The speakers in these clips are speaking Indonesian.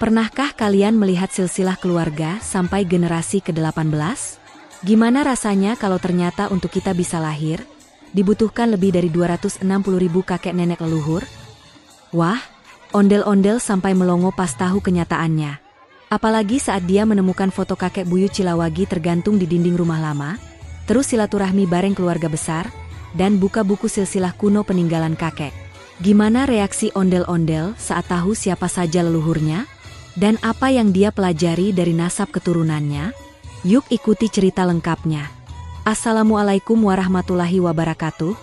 Pernahkah kalian melihat silsilah keluarga sampai generasi ke-18? Gimana rasanya kalau ternyata untuk kita bisa lahir, dibutuhkan lebih dari 260.000 kakek nenek leluhur? Wah, ondel-ondel sampai melongo pas tahu kenyataannya. Apalagi saat dia menemukan foto kakek buyut Cilawagi tergantung di dinding rumah lama, terus silaturahmi bareng keluarga besar, dan buka buku silsilah kuno peninggalan kakek. Gimana reaksi ondel-ondel saat tahu siapa saja leluhurnya? Dan apa yang dia pelajari dari nasab keturunannya? Yuk ikuti cerita lengkapnya. Assalamualaikum warahmatullahi wabarakatuh,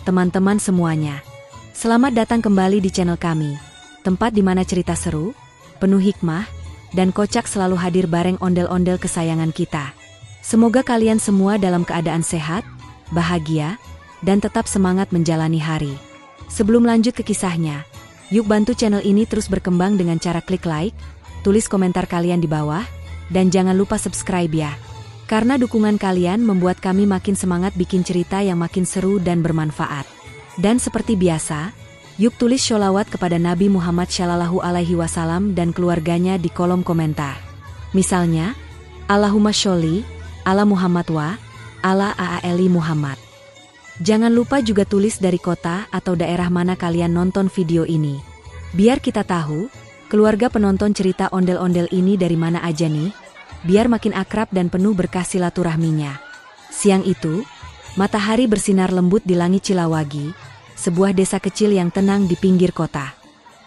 teman-teman semuanya. Selamat datang kembali di channel kami, tempat di mana cerita seru, penuh hikmah, dan kocak selalu hadir bareng ondel-ondel kesayangan kita. Semoga kalian semua dalam keadaan sehat, bahagia, dan tetap semangat menjalani hari. Sebelum lanjut ke kisahnya, yuk bantu channel ini terus berkembang dengan cara klik like, tulis komentar kalian di bawah, dan jangan lupa subscribe ya. Karena dukungan kalian membuat kami makin semangat bikin cerita yang makin seru dan bermanfaat. Dan seperti biasa, yuk tulis sholawat kepada Nabi Muhammad SAW dan keluarganya di kolom komentar. Misalnya, Allahumma sholli ala Muhammad wa ala a'ali Muhammad. Jangan lupa juga tulis dari kota atau daerah mana kalian nonton video ini. Biar kita tahu, keluarga penonton cerita ondel-ondel ini dari mana aja nih, biar makin akrab dan penuh berkah silaturahminya. Siang itu, matahari bersinar lembut di langit Cilawagi, sebuah desa kecil yang tenang di pinggir kota.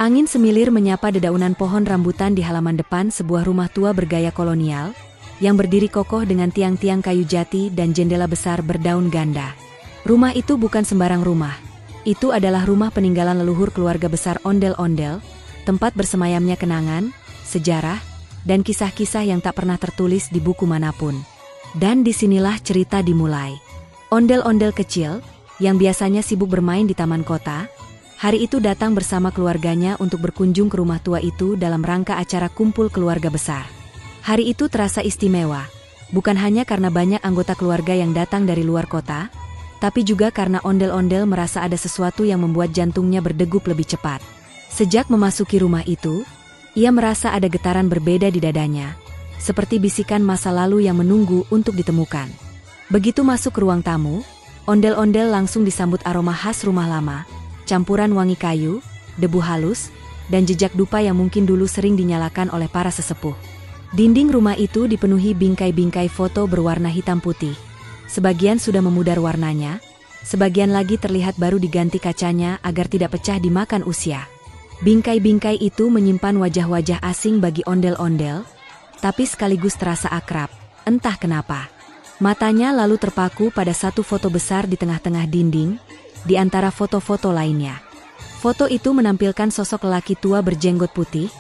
Angin semilir menyapa dedaunan pohon rambutan di halaman depan sebuah rumah tua bergaya kolonial, yang berdiri kokoh dengan tiang-tiang kayu jati dan jendela besar berdaun ganda. Rumah itu bukan sembarang rumah. Itu adalah rumah peninggalan leluhur keluarga besar ondel-ondel, tempat bersemayamnya kenangan, sejarah, dan kisah-kisah yang tak pernah tertulis di buku manapun. Dan disinilah cerita dimulai. Ondel-ondel kecil, yang biasanya sibuk bermain di taman kota, hari itu datang bersama keluarganya untuk berkunjung ke rumah tua itu dalam rangka acara kumpul keluarga besar. Hari itu terasa istimewa, bukan hanya karena banyak anggota keluarga yang datang dari luar kota, tapi juga karena ondel-ondel merasa ada sesuatu yang membuat jantungnya berdegup lebih cepat. Sejak memasuki rumah itu, ia merasa ada getaran berbeda di dadanya, seperti bisikan masa lalu yang menunggu untuk ditemukan. Begitu masuk ke ruang tamu, ondel-ondel langsung disambut aroma khas rumah lama, campuran wangi kayu, debu halus, dan jejak dupa yang mungkin dulu sering dinyalakan oleh para sesepuh. Dinding rumah itu dipenuhi bingkai-bingkai foto berwarna hitam putih. Sebagian sudah memudar warnanya, sebagian lagi terlihat baru diganti kacanya agar tidak pecah dimakan usia. Bingkai-bingkai itu menyimpan wajah-wajah asing bagi ondel-ondel, tapi sekaligus terasa akrab, entah kenapa. Matanya lalu terpaku pada satu foto besar di tengah-tengah dinding, di antara foto-foto lainnya. Foto itu menampilkan sosok lelaki tua berjenggot putih,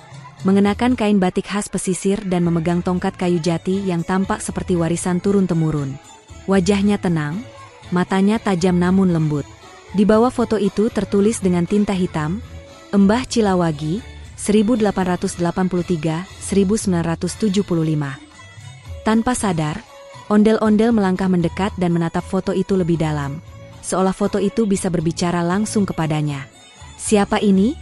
mengenakan kain batik khas pesisir dan memegang tongkat kayu jati yang tampak seperti warisan turun-temurun. Wajahnya tenang, matanya tajam namun lembut. Di bawah foto itu tertulis dengan tinta hitam, Mbah Cilawagi, 1883-1975. Tanpa sadar, ondel-ondel melangkah mendekat dan menatap foto itu lebih dalam, seolah foto itu bisa berbicara langsung kepadanya. Siapa ini?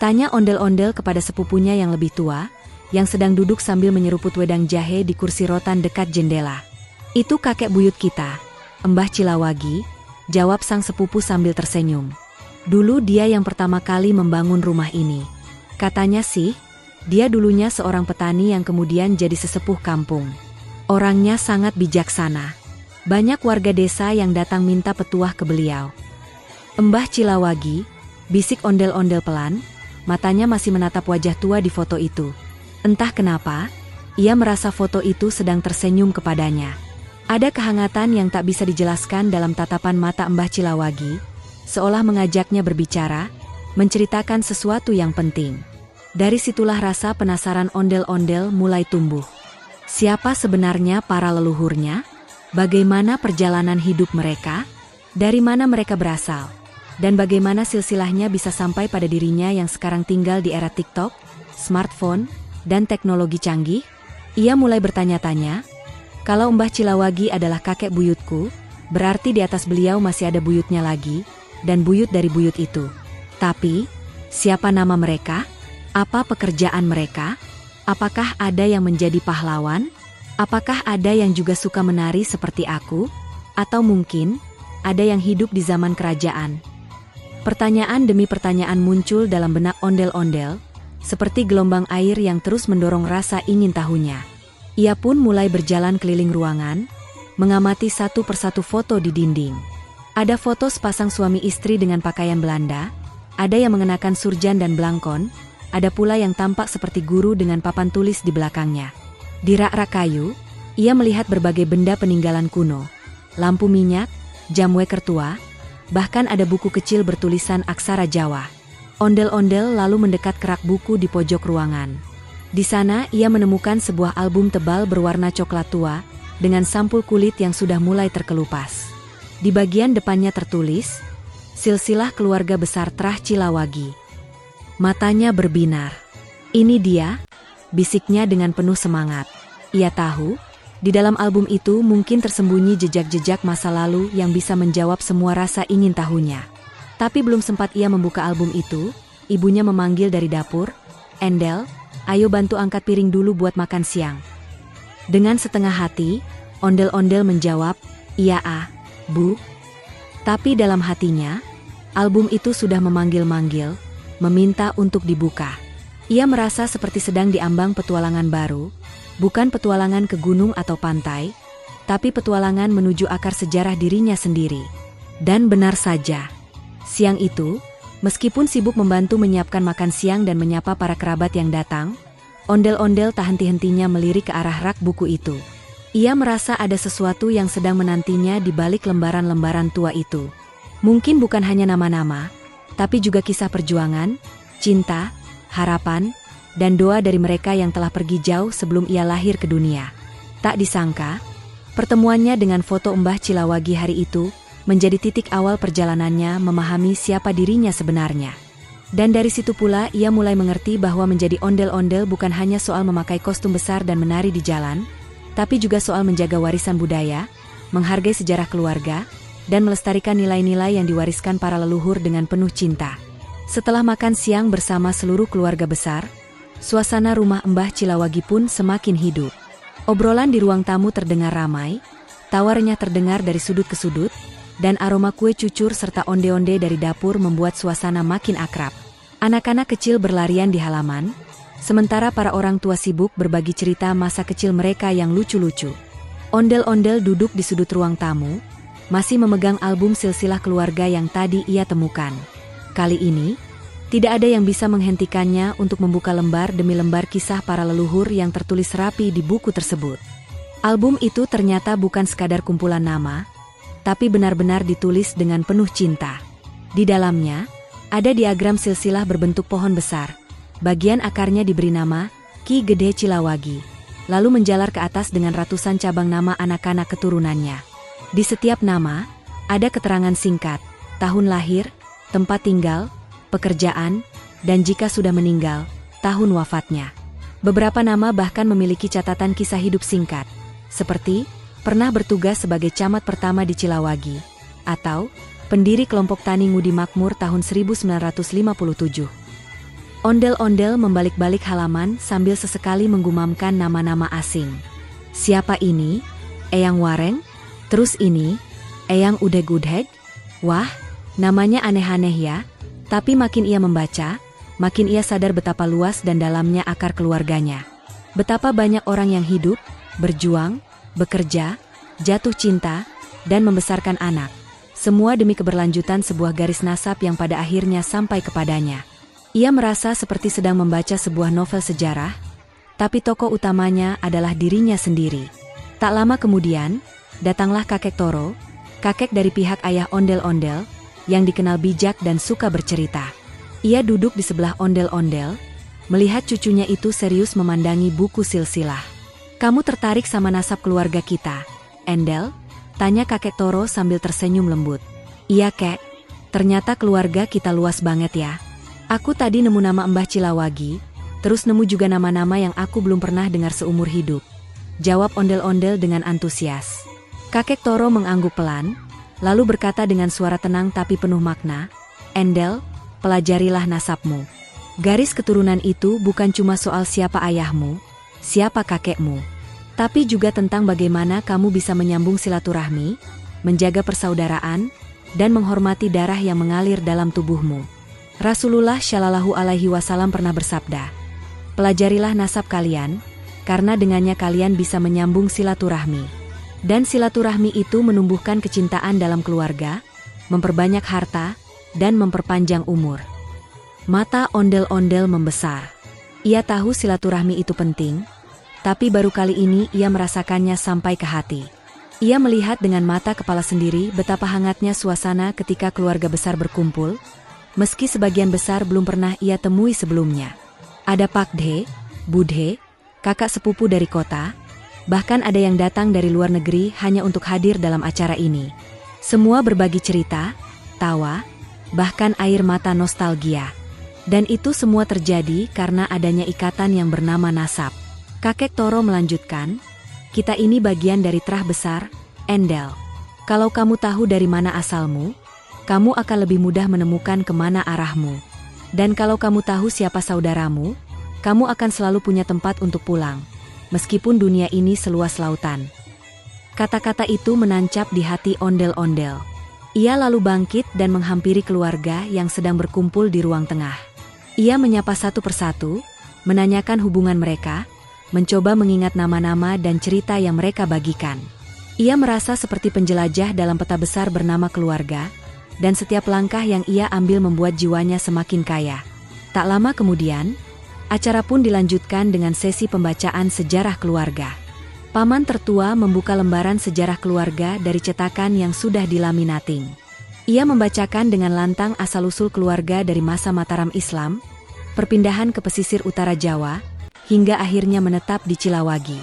Tanya ondel-ondel kepada sepupunya yang lebih tua, yang sedang duduk sambil menyeruput wedang jahe di kursi rotan dekat jendela. Itu kakek buyut kita, Mbah Cilawagi, jawab sang sepupu sambil tersenyum. Dulu dia yang pertama kali membangun rumah ini. Katanya sih, dia dulunya seorang petani yang kemudian jadi sesepuh kampung. Orangnya sangat bijaksana. Banyak warga desa yang datang minta petuah ke beliau. Mbah Cilawagi, bisik ondel-ondel pelan, matanya masih menatap wajah tua di foto itu. Entah kenapa, ia merasa foto itu sedang tersenyum kepadanya. Ada kehangatan yang tak bisa dijelaskan dalam tatapan mata Mbah Cilawagi, seolah mengajaknya berbicara, menceritakan sesuatu yang penting. Dari situlah rasa penasaran ondel-ondel mulai tumbuh. Siapa sebenarnya para leluhurnya? Bagaimana perjalanan hidup mereka? Dari mana mereka berasal? Dan bagaimana silsilahnya bisa sampai pada dirinya yang sekarang tinggal di era TikTok, smartphone, dan teknologi canggih? Ia mulai bertanya-tanya, kalau Mbah Cilawagi adalah kakek buyutku, berarti di atas beliau masih ada buyutnya lagi, dan buyut dari buyut itu. Tapi, siapa nama mereka? Apa pekerjaan mereka? Apakah ada yang menjadi pahlawan? Apakah ada yang juga suka menari seperti aku? Atau mungkin ada yang hidup di zaman kerajaan? Pertanyaan demi pertanyaan muncul dalam benak ondel-ondel, seperti gelombang air yang terus mendorong rasa ingin tahunya. Ia pun mulai berjalan keliling ruangan, mengamati satu persatu foto di dinding. Ada foto sepasang suami istri dengan pakaian Belanda, ada yang mengenakan surjan dan belangkon, ada pula yang tampak seperti guru dengan papan tulis di belakangnya. Di rak-rak kayu, ia melihat berbagai benda peninggalan kuno, lampu minyak, jam weker tua, bahkan ada buku kecil bertulisan aksara Jawa. Ondel-ondel lalu mendekat ke rak buku di pojok ruangan. Di sana ia menemukan sebuah album tebal berwarna coklat tua, dengan sampul kulit yang sudah mulai terkelupas. Di bagian depannya tertulis, Silsilah Keluarga Besar Trah Cilawagi. Matanya berbinar. Ini dia, bisiknya dengan penuh semangat. Ia tahu, di dalam album itu mungkin tersembunyi jejak-jejak masa lalu yang bisa menjawab semua rasa ingin tahunya. Tapi belum sempat ia membuka album itu, ibunya memanggil dari dapur, "Endel, ayo bantu angkat piring dulu buat makan siang." Dengan setengah hati, ondel-ondel menjawab, "Iya Bu." Tapi dalam hatinya, album itu sudah memanggil-manggil, meminta untuk dibuka. Ia merasa seperti sedang diambang petualangan baru, bukan petualangan ke gunung atau pantai, tapi petualangan menuju akar sejarah dirinya sendiri. Dan benar saja, siang itu, meskipun sibuk membantu menyiapkan makan siang dan menyapa para kerabat yang datang, ondel-ondel tak henti-hentinya melirik ke arah rak buku itu. Ia merasa ada sesuatu yang sedang menantinya di balik lembaran-lembaran tua itu. Mungkin bukan hanya nama-nama, tapi juga kisah perjuangan, cinta, harapan, dan doa dari mereka yang telah pergi jauh sebelum ia lahir ke dunia. Tak disangka, pertemuannya dengan foto Mbah Cilawagi hari itu menjadi titik awal perjalanannya memahami siapa dirinya sebenarnya. Dan dari situ pula ia mulai mengerti bahwa menjadi ondel-ondel bukan hanya soal memakai kostum besar dan menari di jalan, tapi juga soal menjaga warisan budaya, menghargai sejarah keluarga, dan melestarikan nilai-nilai yang diwariskan para leluhur dengan penuh cinta. Setelah makan siang bersama seluruh keluarga besar, suasana rumah Mbah Cilawagi pun semakin hidup. Obrolan di ruang tamu terdengar ramai, tawarnya terdengar dari sudut ke sudut, dan aroma kue cucur serta onde-onde dari dapur membuat suasana makin akrab. Anak-anak kecil berlarian di halaman, sementara para orang tua sibuk berbagi cerita masa kecil mereka yang lucu-lucu. Ondel-ondel duduk di sudut ruang tamu, masih memegang album silsilah keluarga yang tadi ia temukan. Kali ini, tidak ada yang bisa menghentikannya untuk membuka lembar demi lembar kisah para leluhur yang tertulis rapi di buku tersebut. Album itu ternyata bukan sekadar kumpulan nama, tapi benar-benar ditulis dengan penuh cinta. Di dalamnya, ada diagram silsilah berbentuk pohon besar. Bagian akarnya diberi nama Ki Gede Cilawagi, lalu menjalar ke atas dengan ratusan cabang nama anak-anak keturunannya. Di setiap nama, ada keterangan singkat, tahun lahir, tempat tinggal, pekerjaan, dan jika sudah meninggal, tahun wafatnya. Beberapa nama bahkan memiliki catatan kisah hidup singkat, seperti pernah bertugas sebagai camat pertama di Cilawagi, atau pendiri kelompok Tani Ngudi Makmur tahun 1957. Ondel-ondel membalik-balik halaman sambil sesekali menggumamkan nama-nama asing. Siapa ini? Eyang Wareng? Terus ini? Eyang Udeg-Udeg? Wah, namanya aneh-aneh ya. Tapi makin ia membaca, makin ia sadar betapa luas dan dalamnya akar keluarganya. Betapa banyak orang yang hidup, berjuang, bekerja, jatuh cinta, dan membesarkan anak. Semua demi keberlanjutan sebuah garis nasab yang pada akhirnya sampai kepadanya. Ia merasa seperti sedang membaca sebuah novel sejarah, tapi tokoh utamanya adalah dirinya sendiri. Tak lama kemudian, datanglah kakek Toro, kakek dari pihak ayah ondel-ondel, yang dikenal bijak dan suka bercerita. Ia duduk di sebelah ondel-ondel, melihat cucunya itu serius memandangi buku silsilah. "Kamu tertarik sama nasab keluarga kita, Endel?" tanya kakek Toro sambil tersenyum lembut. "Iya kek, ternyata keluarga kita luas banget ya. Aku tadi nemu nama Mbah Cilawagi, terus nemu juga nama-nama yang aku belum pernah dengar seumur hidup," jawab ondel-ondel dengan antusias. Kakek Toro mengangguk pelan, lalu berkata dengan suara tenang tapi penuh makna, "Endel, pelajarilah nasabmu. Garis keturunan itu bukan cuma soal siapa ayahmu, siapa kakekmu, tapi juga tentang bagaimana kamu bisa menyambung silaturahmi, menjaga persaudaraan, dan menghormati darah yang mengalir dalam tubuhmu. Rasulullah Shallallahu Alaihi Wasallam pernah bersabda, pelajarilah nasab kalian, karena dengannya kalian bisa menyambung silaturahmi. Dan silaturahmi itu menumbuhkan kecintaan dalam keluarga, memperbanyak harta, dan memperpanjang umur. Mata ondel-ondel membesar. Ia tahu silaturahmi itu penting, tapi baru kali ini ia merasakannya sampai ke hati. Ia melihat dengan mata kepala sendiri betapa hangatnya suasana ketika keluarga besar berkumpul, meski sebagian besar belum pernah ia temui sebelumnya. Ada Pakdhe, Budhe, kakak sepupu dari kota, bahkan ada yang datang dari luar negeri hanya untuk hadir dalam acara ini. Semua berbagi cerita, tawa, bahkan air mata nostalgia. Dan itu semua terjadi karena adanya ikatan yang bernama nasab. Kakek Toro melanjutkan, kita ini bagian dari terah besar, Endel. Kalau kamu tahu dari mana asalmu, kamu akan lebih mudah menemukan kemana arahmu. Dan kalau kamu tahu siapa saudaramu, kamu akan selalu punya tempat untuk pulang, meskipun dunia ini seluas lautan. Kata-kata itu menancap di hati ondel-ondel. Ia lalu bangkit dan menghampiri keluarga yang sedang berkumpul di ruang tengah. Ia menyapa satu persatu, menanyakan hubungan mereka, mencoba mengingat nama-nama dan cerita yang mereka bagikan. Ia merasa seperti penjelajah dalam peta besar bernama keluarga, dan setiap langkah yang ia ambil membuat jiwanya semakin kaya. Tak lama kemudian, acara pun dilanjutkan dengan sesi pembacaan sejarah keluarga. Paman tertua membuka lembaran sejarah keluarga dari cetakan yang sudah dilaminating. Ia membacakan dengan lantang asal-usul keluarga dari masa Mataram Islam, perpindahan ke pesisir utara Jawa, hingga akhirnya menetap di Cilawagi.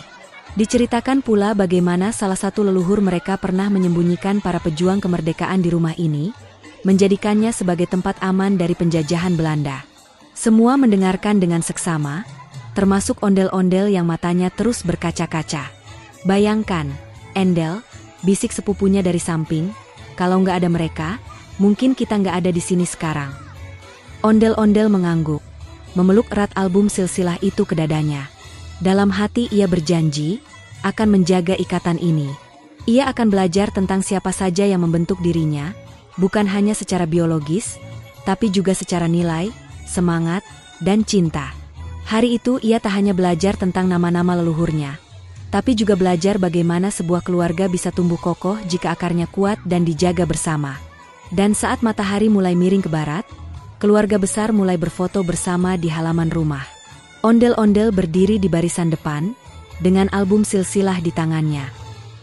Diceritakan pula bagaimana salah satu leluhur mereka pernah menyembunyikan para pejuang kemerdekaan di rumah ini, menjadikannya sebagai tempat aman dari penjajahan Belanda. Semua mendengarkan dengan seksama, termasuk ondel-ondel yang matanya terus berkaca-kaca. Bayangkan, Endel, bisik sepupunya dari samping, kalau nggak ada mereka, mungkin kita nggak ada di sini sekarang. Ondel-ondel mengangguk, memeluk erat album silsilah itu ke dadanya. Dalam hati ia berjanji, akan menjaga ikatan ini. Ia akan belajar tentang siapa saja yang membentuk dirinya, bukan hanya secara biologis, tapi juga secara nilai, semangat, dan cinta. Hari itu ia tak hanya belajar tentang nama-nama leluhurnya, tapi juga belajar bagaimana sebuah keluarga bisa tumbuh kokoh jika akarnya kuat dan dijaga bersama. Dan saat matahari mulai miring ke barat, keluarga besar mulai berfoto bersama di halaman rumah. Ondel-ondel berdiri di barisan depan, dengan album silsilah di tangannya.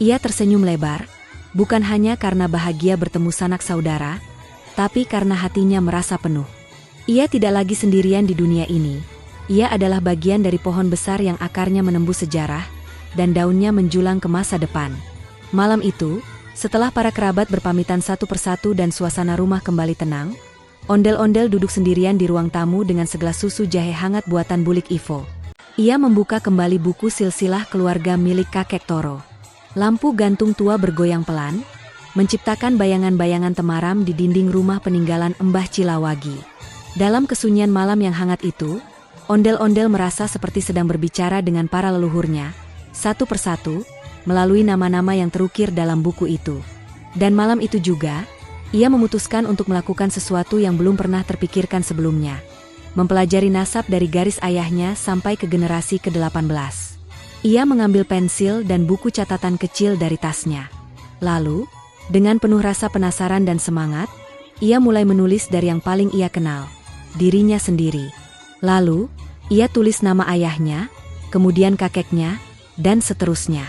Ia tersenyum lebar, bukan hanya karena bahagia bertemu sanak saudara, tapi karena hatinya merasa penuh. Ia tidak lagi sendirian di dunia ini. Ia adalah bagian dari pohon besar yang akarnya menembus sejarah, dan daunnya menjulang ke masa depan. Malam itu, setelah para kerabat berpamitan satu persatu dan suasana rumah kembali tenang, ondel-ondel duduk sendirian di ruang tamu dengan segelas susu jahe hangat buatan Bulik Ivo. Ia membuka kembali buku silsilah keluarga milik kakek Toro. Lampu gantung tua bergoyang pelan, menciptakan bayangan-bayangan temaram di dinding rumah peninggalan Mbah Cilawagi. Dalam kesunyian malam yang hangat itu, ondel-ondel merasa seperti sedang berbicara dengan para leluhurnya, satu persatu, melalui nama-nama yang terukir dalam buku itu. Dan malam itu juga, ia memutuskan untuk melakukan sesuatu yang belum pernah terpikirkan sebelumnya. Mempelajari nasab dari garis ayahnya sampai ke generasi ke-18. Ia mengambil pensil dan buku catatan kecil dari tasnya. Lalu, dengan penuh rasa penasaran dan semangat, ia mulai menulis dari yang paling ia kenal, dirinya sendiri. Lalu, ia tulis nama ayahnya, kemudian kakeknya, dan seterusnya.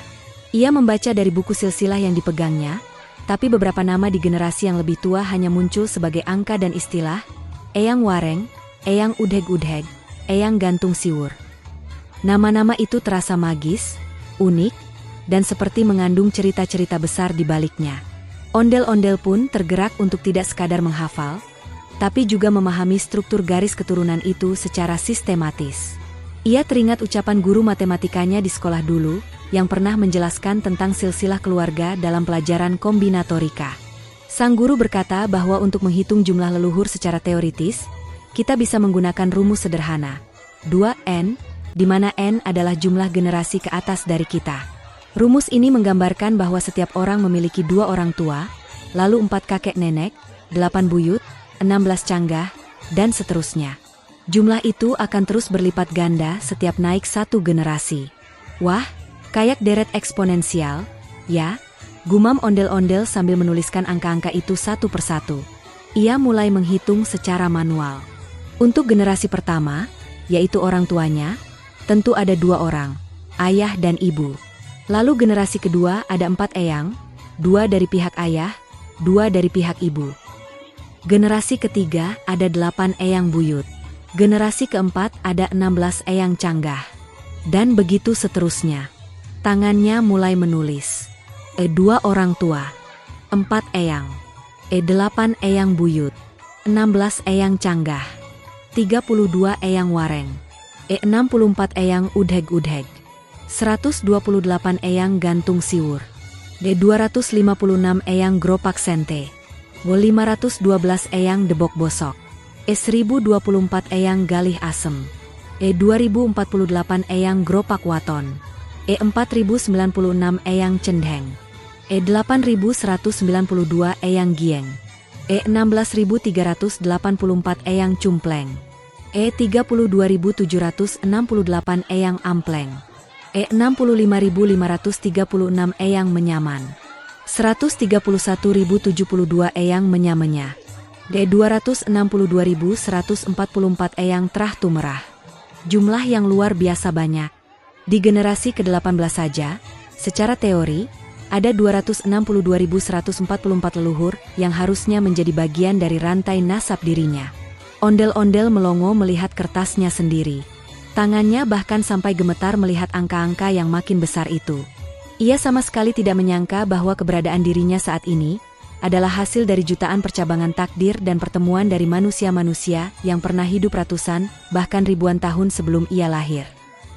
Ia membaca dari buku silsilah yang dipegangnya, tapi beberapa nama di generasi yang lebih tua hanya muncul sebagai angka dan istilah, Eyang Wareng, Eyang Udheg-Udheg, Eyang Gantung Siwur. Nama-nama itu terasa magis, unik, dan seperti mengandung cerita-cerita besar di baliknya. Ondel-ondel pun tergerak untuk tidak sekadar menghafal, tapi juga memahami struktur garis keturunan itu secara sistematis. Ia teringat ucapan guru matematikanya di sekolah dulu, yang pernah menjelaskan tentang silsilah keluarga dalam pelajaran kombinatorika. Sang guru berkata bahwa untuk menghitung jumlah leluhur secara teoritis, kita bisa menggunakan rumus sederhana. 2N, di mana N adalah jumlah generasi ke atas dari kita. Rumus ini menggambarkan bahwa setiap orang memiliki 2 orang tua, lalu 4 kakek nenek, 8 buyut, 16 canggah, dan seterusnya. Jumlah itu akan terus berlipat ganda setiap naik 1 generasi. Wah, kayak deret eksponensial, ya? Gumam ondel-ondel sambil menuliskan angka-angka itu satu persatu. Ia mulai menghitung secara manual. Untuk generasi pertama, yaitu orang tuanya, tentu ada 2 orang, ayah dan ibu. Lalu generasi kedua ada 4 eyang, 2 dari pihak ayah, 2 dari pihak ibu. Generasi ketiga ada 8 eyang buyut. Generasi keempat ada 16 eyang canggah. Dan begitu seterusnya. Tangannya mulai menulis. 2 orang tua, 4 eyang, 8 eyang buyut, 16 eyang canggah, 32 eyang wareng, 64 eyang udheg-udheg, 128 eyang gantung siwur, 256 eyang gropak sente, 512 eyang debok bosok, 1024 eyang galih asem, 2048 eyang gropak waton, 4096 eyang cendheng, 8192 eyang gieng, 16384 eyang cumpleng, 32768 eyang ampleng, 65536 eyang menyaman, 131.072 eyang menyamenya, 262.144 eyang terah tumerah. Jumlah yang luar biasa banyak. Di generasi ke-18 saja, secara teori, ada 262.144 leluhur yang harusnya menjadi bagian dari rantai nasab dirinya. Ondel-ondel melongo melihat kertasnya sendiri. Tangannya bahkan sampai gemetar melihat angka-angka yang makin besar itu. Ia sama sekali tidak menyangka bahwa keberadaan dirinya saat ini adalah hasil dari jutaan percabangan takdir dan pertemuan dari manusia-manusia yang pernah hidup ratusan, bahkan ribuan tahun sebelum ia lahir.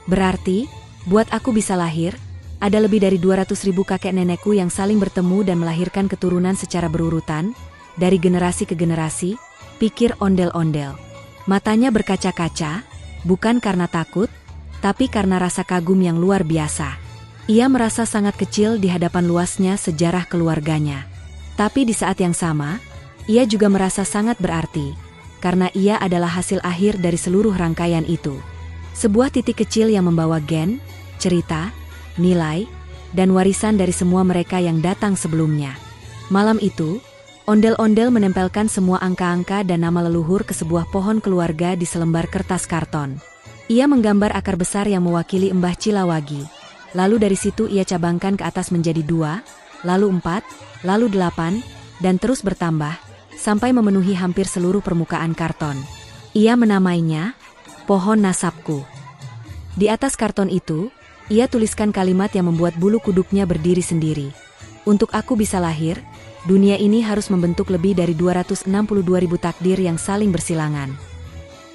Berarti, buat aku bisa lahir, ada lebih dari 200.000 kakek nenekku yang saling bertemu dan melahirkan keturunan secara berurutan, dari generasi ke generasi, pikir ondel-ondel. Matanya berkaca-kaca, bukan karena takut, tapi karena rasa kagum yang luar biasa. Ia merasa sangat kecil di hadapan luasnya sejarah keluarganya. Tapi di saat yang sama, ia juga merasa sangat berarti, karena ia adalah hasil akhir dari seluruh rangkaian itu. Sebuah titik kecil yang membawa gen, cerita, nilai, dan warisan dari semua mereka yang datang sebelumnya. Malam itu, ondel-ondel menempelkan semua angka-angka dan nama leluhur ke sebuah pohon keluarga di selembar kertas karton. Ia menggambar akar besar yang mewakili Mbah Cilawagi. Lalu dari situ ia cabangkan ke atas menjadi 2, lalu 4, lalu 8, dan terus bertambah, sampai memenuhi hampir seluruh permukaan karton. Ia menamainya, Pohon Nasabku. Di atas karton itu, ia tuliskan kalimat yang membuat bulu kuduknya berdiri sendiri. Untuk aku bisa lahir, dunia ini harus membentuk lebih dari 262.000 takdir yang saling bersilangan.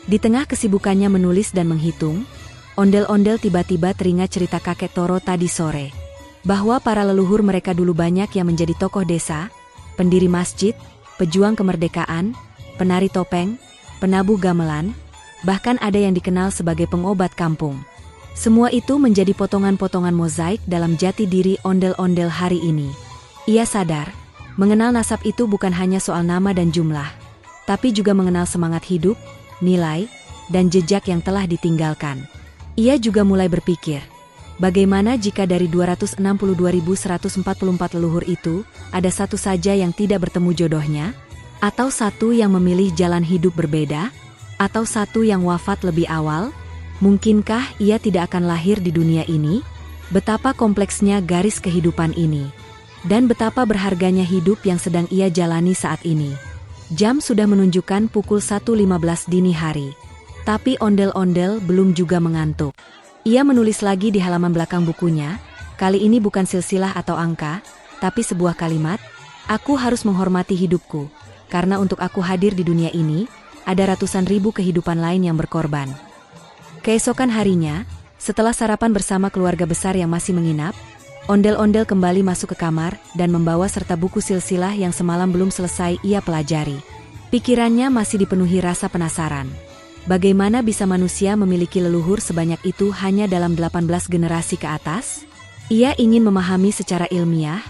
Di tengah kesibukannya menulis dan menghitung, ondel-ondel tiba-tiba teringat cerita kakek Toro tadi sore. Bahwa para leluhur mereka dulu banyak yang menjadi tokoh desa, pendiri masjid, pejuang kemerdekaan, penari topeng, penabuh gamelan, bahkan ada yang dikenal sebagai pengobat kampung. Semua itu menjadi potongan-potongan mozaik dalam jati diri ondel-ondel hari ini. Ia sadar, mengenal nasab itu bukan hanya soal nama dan jumlah, tapi juga mengenal semangat hidup, nilai, dan jejak yang telah ditinggalkan. Ia juga mulai berpikir, bagaimana jika dari 262.144 leluhur itu, ada satu saja yang tidak bertemu jodohnya? Atau satu yang memilih jalan hidup berbeda? Atau satu yang wafat lebih awal? Mungkinkah ia tidak akan lahir di dunia ini? Betapa kompleksnya garis kehidupan ini. Dan betapa berharganya hidup yang sedang ia jalani saat ini. Jam sudah menunjukkan pukul 1.15 dini hari. Tapi ondel-ondel belum juga mengantuk. Ia menulis lagi di halaman belakang bukunya, kali ini bukan silsilah atau angka, tapi sebuah kalimat, aku harus menghormati hidupku, karena untuk aku hadir di dunia ini, ada ratusan ribu kehidupan lain yang berkorban. Keesokan harinya, setelah sarapan bersama keluarga besar yang masih menginap, ondel-ondel kembali masuk ke kamar dan membawa serta buku silsilah yang semalam belum selesai ia pelajari. Pikirannya masih dipenuhi rasa penasaran. Bagaimana bisa manusia memiliki leluhur sebanyak itu hanya dalam 18 generasi ke atas? Ia ingin memahami secara ilmiah,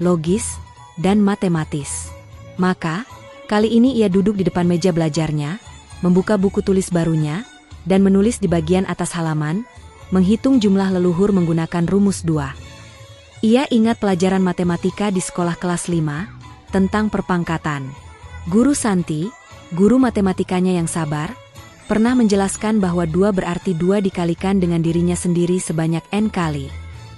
logis, dan matematis. Maka, kali ini ia duduk di depan meja belajarnya, membuka buku tulis barunya, dan menulis di bagian atas halaman, menghitung jumlah leluhur menggunakan rumus 2. Ia ingat pelajaran matematika di sekolah kelas 5, tentang perpangkatan. Guru Santi, guru matematikanya yang sabar, pernah menjelaskan bahwa 2 berarti 2 dikalikan dengan dirinya sendiri sebanyak n kali.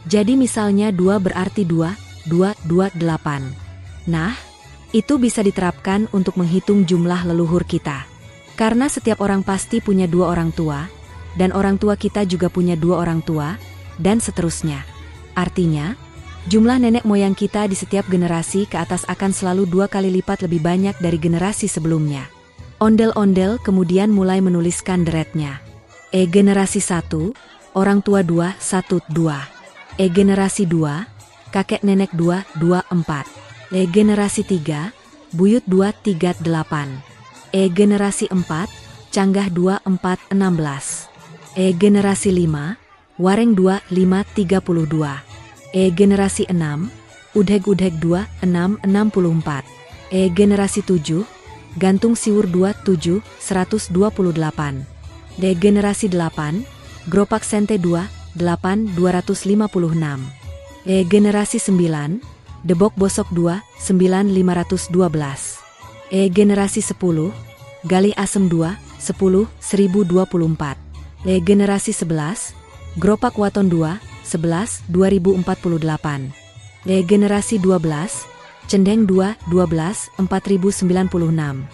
Jadi misalnya 2 berarti 2, 2, 2, 8. Nah, itu bisa diterapkan untuk menghitung jumlah leluhur kita. Karena setiap orang pasti punya 2 orang tua, dan orang tua kita juga punya 2 orang tua, dan seterusnya. Artinya, jumlah nenek moyang kita di setiap generasi ke atas akan selalu 2 kali lipat lebih banyak dari generasi sebelumnya. Ondel-ondel kemudian mulai menuliskan deretnya. Generasi 1, orang tua 2, 1, 2. Generasi 2, kakek nenek 2, 2, 4. Generasi 3, buyut 2, 3, 8. Generasi 4, canggah 2, 4, 16. Generasi 5, wareng 2, 5, 32. Generasi 6, udheg-udheg 2, 6, 64. Generasi 7, gantung siwur 2, 7, 128. Generasi 8, gropak sente 2, 8, 256. Generasi 9, debok bosok 2, 9, 512. Generasi 10, galih asem 2, 10, 1024. Generasi 11, gropak waton 2, 11, 2048. Generasi 12, cendeng 2, 12, 4096.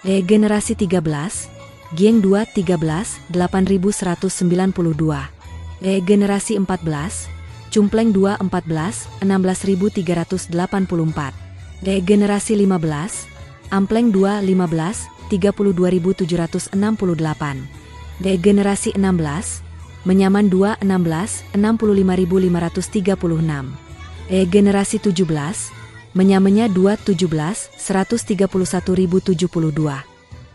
Generasi 13, gieng 2, 13, 8192. Generasi 14, cumpleng 2, 14, 16384. Generasi 15, ampleng 2, 15, 32768. Generasi 16, menyaman 2, 16, 65536. Generasi 17, menyamenya 2, 17, 131.072.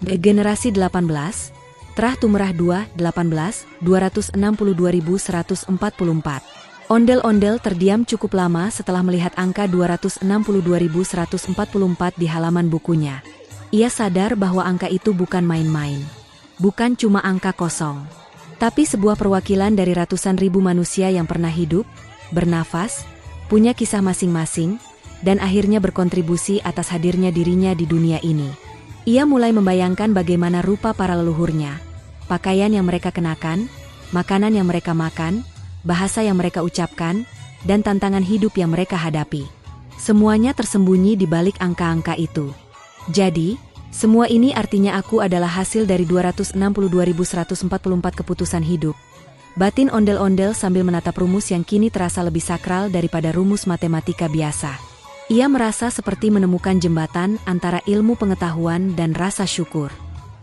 Generasi 18, terah tumrah 2, 18, 262.144. Ondel-ondel terdiam cukup lama setelah melihat angka 262.144 di halaman bukunya. Ia sadar bahwa angka itu bukan main-main. Bukan cuma angka kosong. Tapi sebuah perwakilan dari ratusan ribu manusia yang pernah hidup, bernafas, punya kisah masing-masing, dan akhirnya berkontribusi atas hadirnya dirinya di dunia ini. Ia mulai membayangkan bagaimana rupa para leluhurnya, pakaian yang mereka kenakan, makanan yang mereka makan, bahasa yang mereka ucapkan, dan tantangan hidup yang mereka hadapi. Semuanya tersembunyi di balik angka-angka itu. Jadi, semua ini artinya aku adalah hasil dari 262.144 keputusan hidup. Batin ondel-ondel sambil menatap rumus yang kini terasa lebih sakral daripada rumus matematika biasa. Ia merasa seperti menemukan jembatan antara ilmu pengetahuan dan rasa syukur.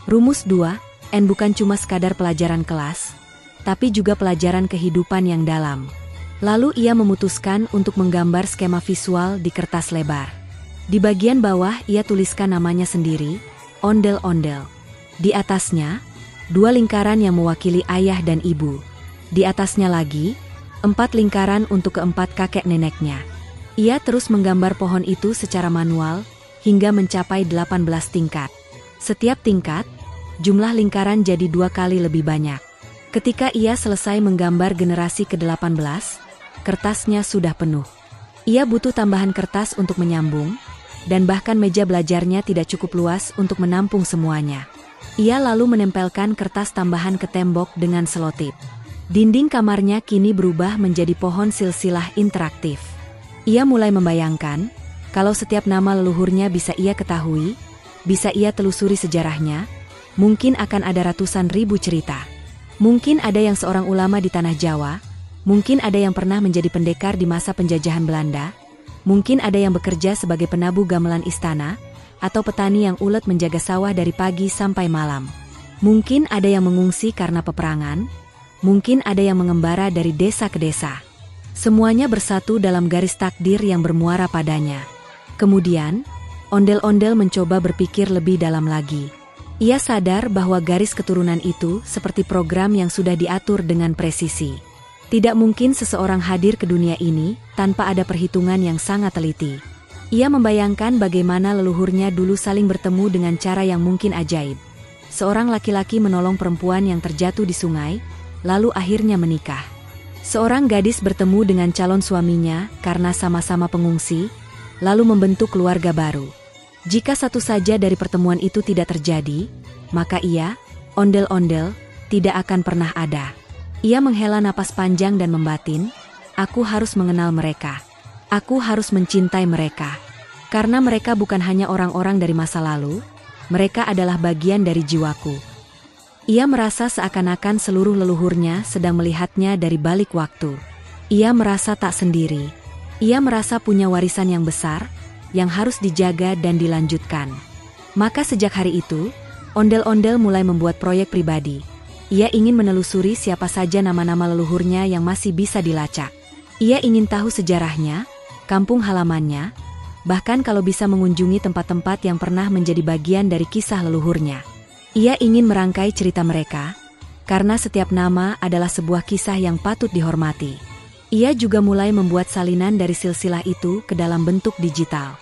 Rumus 2, N bukan cuma sekadar pelajaran kelas, tapi juga pelajaran kehidupan yang dalam. Lalu ia memutuskan untuk menggambar skema visual di kertas lebar. Di bagian bawah ia tuliskan namanya sendiri, ondel-ondel. Di atasnya, 2 lingkaran yang mewakili ayah dan ibu. Di atasnya lagi, 4 lingkaran untuk keempat kakek neneknya. Ia terus menggambar pohon itu secara manual, hingga mencapai 18 tingkat. Setiap tingkat, jumlah lingkaran jadi 2 kali lebih banyak. Ketika ia selesai menggambar generasi ke-18, kertasnya sudah penuh. Ia butuh tambahan kertas untuk menyambung, dan bahkan meja belajarnya tidak cukup luas untuk menampung semuanya. Ia lalu menempelkan kertas tambahan ke tembok dengan selotip. Dinding kamarnya kini berubah menjadi pohon silsilah interaktif. Ia mulai membayangkan, kalau setiap nama leluhurnya bisa ia ketahui, bisa ia telusuri sejarahnya, mungkin akan ada ratusan ribu cerita. Mungkin ada yang seorang ulama di tanah Jawa, mungkin ada yang pernah menjadi pendekar di masa penjajahan Belanda, mungkin ada yang bekerja sebagai penabuh gamelan istana, atau petani yang ulet menjaga sawah dari pagi sampai malam. Mungkin ada yang mengungsi karena peperangan, mungkin ada yang mengembara dari desa ke desa. Semuanya bersatu dalam garis takdir yang bermuara padanya. Kemudian, Ondel-ondel mencoba berpikir lebih dalam lagi. Ia sadar bahwa garis keturunan itu seperti program yang sudah diatur dengan presisi. Tidak mungkin seseorang hadir ke dunia ini tanpa ada perhitungan yang sangat teliti. Ia membayangkan bagaimana leluhurnya dulu saling bertemu dengan cara yang mungkin ajaib. Seorang laki-laki menolong perempuan yang terjatuh di sungai, lalu akhirnya menikah. Seorang gadis bertemu dengan calon suaminya karena sama-sama pengungsi, lalu membentuk keluarga baru. Jika satu saja dari pertemuan itu tidak terjadi, maka ia, ondel-ondel, tidak akan pernah ada. Ia menghela napas panjang dan membatin, aku harus mengenal mereka. Aku harus mencintai mereka. Karena mereka bukan hanya orang-orang dari masa lalu, mereka adalah bagian dari jiwaku. Ia merasa seakan-akan seluruh leluhurnya sedang melihatnya dari balik waktu. Ia merasa tak sendiri. Ia merasa punya warisan yang besar, yang harus dijaga dan dilanjutkan. Maka sejak hari itu, ondel-ondel mulai membuat proyek pribadi. Ia ingin menelusuri siapa saja nama-nama leluhurnya yang masih bisa dilacak. Ia ingin tahu sejarahnya, kampung halamannya, bahkan kalau bisa mengunjungi tempat-tempat yang pernah menjadi bagian dari kisah leluhurnya. Ia ingin merangkai cerita mereka, karena setiap nama adalah sebuah kisah yang patut dihormati. Ia juga mulai membuat salinan dari silsilah itu ke dalam bentuk digital.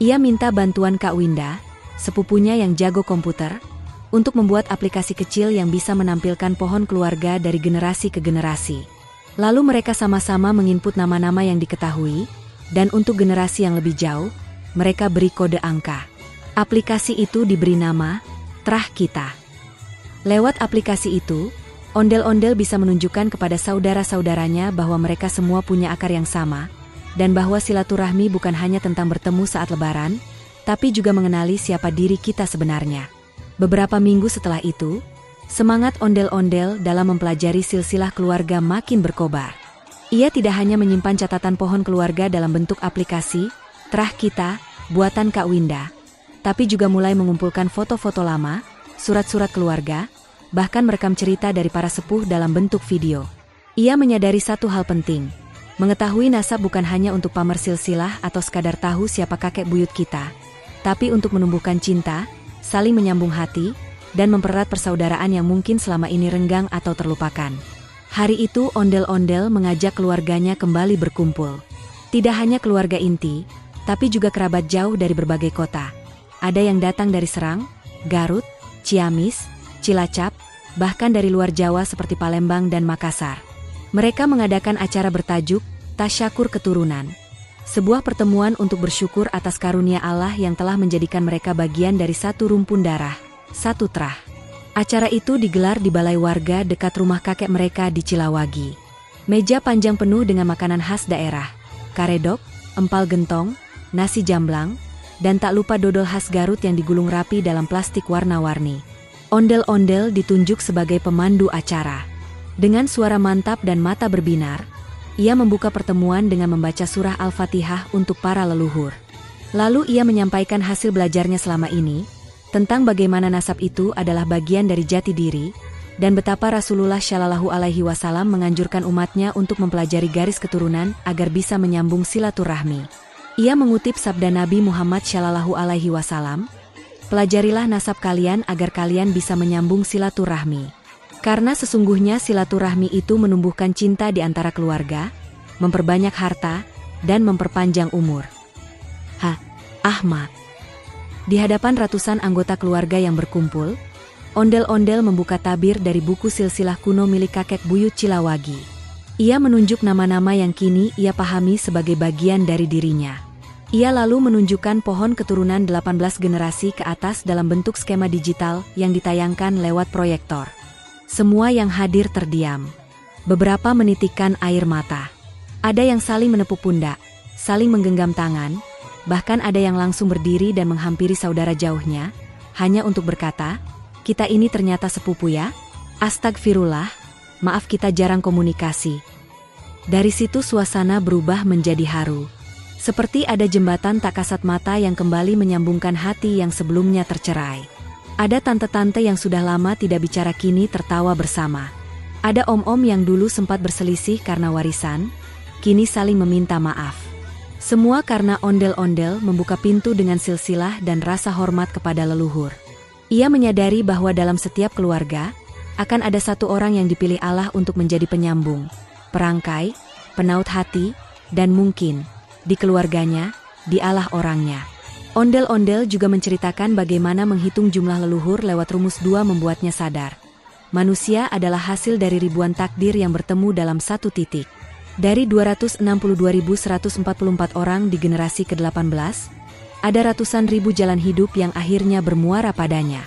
Ia minta bantuan Kak Winda, sepupunya yang jago komputer, untuk membuat aplikasi kecil yang bisa menampilkan pohon keluarga dari generasi ke generasi. Lalu mereka sama-sama menginput nama-nama yang diketahui, dan untuk generasi yang lebih jauh, mereka beri kode angka. Aplikasi itu diberi nama Trah Kita. Lewat aplikasi itu, ondel-ondel bisa menunjukkan kepada saudara-saudaranya bahwa mereka semua punya akar yang sama, dan bahwa silaturahmi bukan hanya tentang bertemu saat lebaran, tapi juga mengenali siapa diri kita sebenarnya. Beberapa minggu setelah itu, semangat ondel-ondel dalam mempelajari silsilah keluarga makin berkobar. Ia tidak hanya menyimpan catatan pohon keluarga dalam bentuk aplikasi, Trah Kita, buatan Kak Winda, tapi juga mulai mengumpulkan foto-foto lama, surat-surat keluarga, bahkan merekam cerita dari para sepuh dalam bentuk video. Ia menyadari satu hal penting, mengetahui nasab bukan hanya untuk pamer silsilah atau sekadar tahu siapa kakek buyut kita, tapi untuk menumbuhkan cinta, saling menyambung hati, dan mempererat persaudaraan yang mungkin selama ini renggang atau terlupakan. Hari itu ondel-ondel mengajak keluarganya kembali berkumpul. Tidak hanya keluarga inti, tapi juga kerabat jauh dari berbagai kota. Ada yang datang dari Serang, Garut, Ciamis, Cilacap, bahkan dari luar Jawa seperti Palembang dan Makassar. Mereka mengadakan acara bertajuk Tasyakur Keturunan. Sebuah pertemuan untuk bersyukur atas karunia Allah yang telah menjadikan mereka bagian dari satu rumpun darah, satu trah. Acara itu digelar di balai warga dekat rumah kakek mereka di Cilawagi. Meja panjang penuh dengan makanan khas daerah, karedok, empal gentong, nasi jamblang, dan tak lupa dodol khas Garut yang digulung rapi dalam plastik warna-warni. Ondel-ondel ditunjuk sebagai pemandu acara. Dengan suara mantap dan mata berbinar, ia membuka pertemuan dengan membaca surah Al-Fatihah untuk para leluhur. Lalu ia menyampaikan hasil belajarnya selama ini, tentang bagaimana nasab itu adalah bagian dari jati diri, dan betapa Rasulullah Shallallahu Alaihi Wasallam menganjurkan umatnya untuk mempelajari garis keturunan agar bisa menyambung silaturahmi. Ia mengutip sabda Nabi Muhammad Shallallahu Alaihi Wasallam, pelajarilah nasab kalian agar kalian bisa menyambung silaturahmi. Karena sesungguhnya silaturahmi itu menumbuhkan cinta di antara keluarga, memperbanyak harta, dan memperpanjang umur. Ahmad. Di hadapan ratusan anggota keluarga yang berkumpul, ondel-ondel membuka tabir dari buku silsilah kuno milik kakek buyut Cilawagi. Ia menunjuk nama-nama yang kini ia pahami sebagai bagian dari dirinya. Ia lalu menunjukkan pohon keturunan 18 generasi ke atas dalam bentuk skema digital yang ditayangkan lewat proyektor. Semua yang hadir terdiam. Beberapa menitikkan air mata. Ada yang saling menepuk pundak, saling menggenggam tangan, bahkan ada yang langsung berdiri dan menghampiri saudara jauhnya, hanya untuk berkata, "Kita ini ternyata sepupu ya? Astagfirullah, maaf kita jarang komunikasi." Dari situ suasana berubah menjadi haru. Seperti ada jembatan tak kasat mata yang kembali menyambungkan hati yang sebelumnya tercerai. Ada tante-tante yang sudah lama tidak bicara kini tertawa bersama. Ada om-om yang dulu sempat berselisih karena warisan, kini saling meminta maaf. Semua karena ondel-ondel membuka pintu dengan silsilah dan rasa hormat kepada leluhur. Ia menyadari bahwa dalam setiap keluarga, akan ada satu orang yang dipilih Allah untuk menjadi penyambung, perangkai, penaut hati, dan mungkin, di keluarganya, dialah orangnya. Ondel-ondel juga menceritakan bagaimana menghitung jumlah leluhur lewat rumus 2 membuatnya sadar. Manusia adalah hasil dari ribuan takdir yang bertemu dalam satu titik. Dari 262.144 orang di generasi ke-18, ada ratusan ribu jalan hidup yang akhirnya bermuara padanya.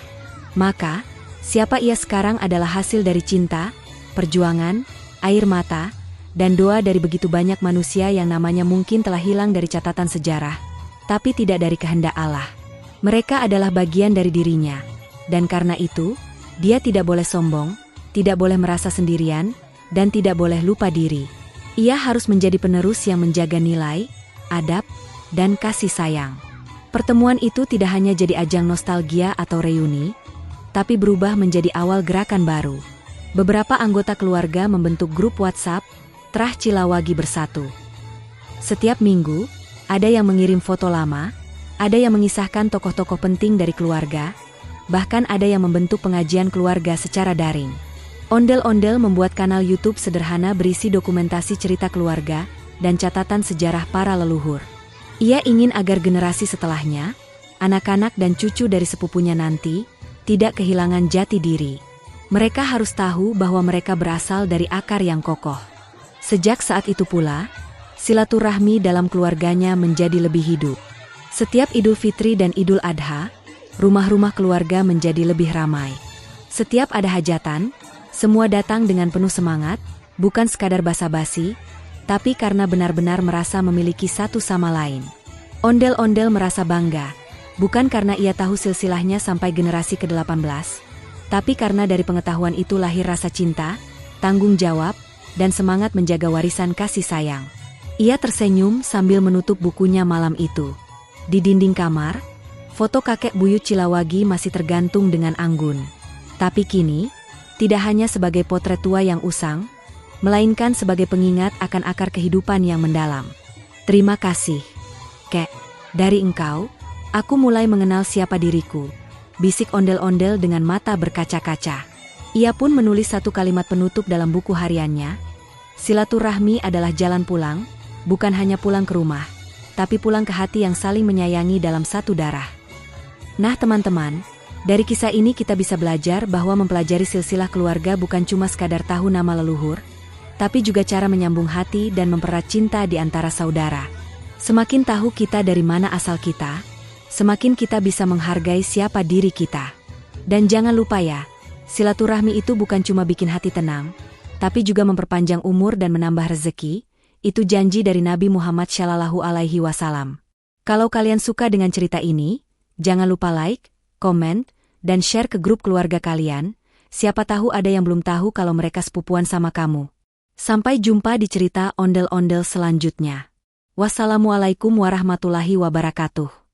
Maka, siapa ia sekarang adalah hasil dari cinta, perjuangan, air mata, dan doa dari begitu banyak manusia yang namanya mungkin telah hilang dari catatan sejarah, tapi tidak dari kehendak Allah. Mereka adalah bagian dari dirinya, dan karena itu, dia tidak boleh sombong, tidak boleh merasa sendirian, dan tidak boleh lupa diri. Ia harus menjadi penerus yang menjaga nilai, adab, dan kasih sayang. Pertemuan itu tidak hanya jadi ajang nostalgia atau reuni, tapi berubah menjadi awal gerakan baru. Beberapa anggota keluarga membentuk grup WhatsApp, Trah Cilawagi Bersatu. Setiap minggu, ada yang mengirim foto lama, ada yang mengisahkan tokoh-tokoh penting dari keluarga, bahkan ada yang membentuk pengajian keluarga secara daring. Ondel-ondel membuat kanal YouTube sederhana berisi dokumentasi cerita keluarga dan catatan sejarah para leluhur. Ia ingin agar generasi setelahnya, anak-anak dan cucu dari sepupunya nanti, tidak kehilangan jati diri. Mereka harus tahu bahwa mereka berasal dari akar yang kokoh. Sejak saat itu pula, silaturahmi dalam keluarganya menjadi lebih hidup. Setiap Idul Fitri dan Idul Adha, rumah-rumah keluarga menjadi lebih ramai. Setiap ada hajatan, semua datang dengan penuh semangat, bukan sekadar basa-basi, tapi karena benar-benar merasa memiliki satu sama lain. Ondel-ondel merasa bangga, bukan karena ia tahu silsilahnya sampai generasi ke-18, tapi karena dari pengetahuan itu lahir rasa cinta, tanggung jawab, dan semangat menjaga warisan kasih sayang. Ia tersenyum sambil menutup bukunya malam itu. Di dinding kamar, foto kakek buyut Cilawagi masih tergantung dengan anggun. Tapi kini, tidak hanya sebagai potret tua yang usang, melainkan sebagai pengingat akan akar kehidupan yang mendalam. Terima kasih, Kek. Dari engkau, aku mulai mengenal siapa diriku, bisik ondel-ondel dengan mata berkaca-kaca. Ia pun menulis satu kalimat penutup dalam buku hariannya. Silaturahmi adalah jalan pulang, bukan hanya pulang ke rumah, tapi pulang ke hati yang saling menyayangi dalam satu darah. Nah teman-teman, dari kisah ini kita bisa belajar bahwa mempelajari silsilah keluarga bukan cuma sekadar tahu nama leluhur, tapi juga cara menyambung hati dan mempererat cinta di antara saudara. Semakin tahu kita dari mana asal kita, semakin kita bisa menghargai siapa diri kita. Dan jangan lupa ya, silaturahmi itu bukan cuma bikin hati tenang, tapi juga memperpanjang umur dan menambah rezeki. Itu janji dari Nabi Muhammad SAW. Kalau kalian suka dengan cerita ini, jangan lupa like, komen, dan share ke grup keluarga kalian. Siapa tahu ada yang belum tahu kalau mereka sepupuan sama kamu. Sampai jumpa di cerita ondel-ondel selanjutnya. Wassalamualaikum warahmatullahi wabarakatuh.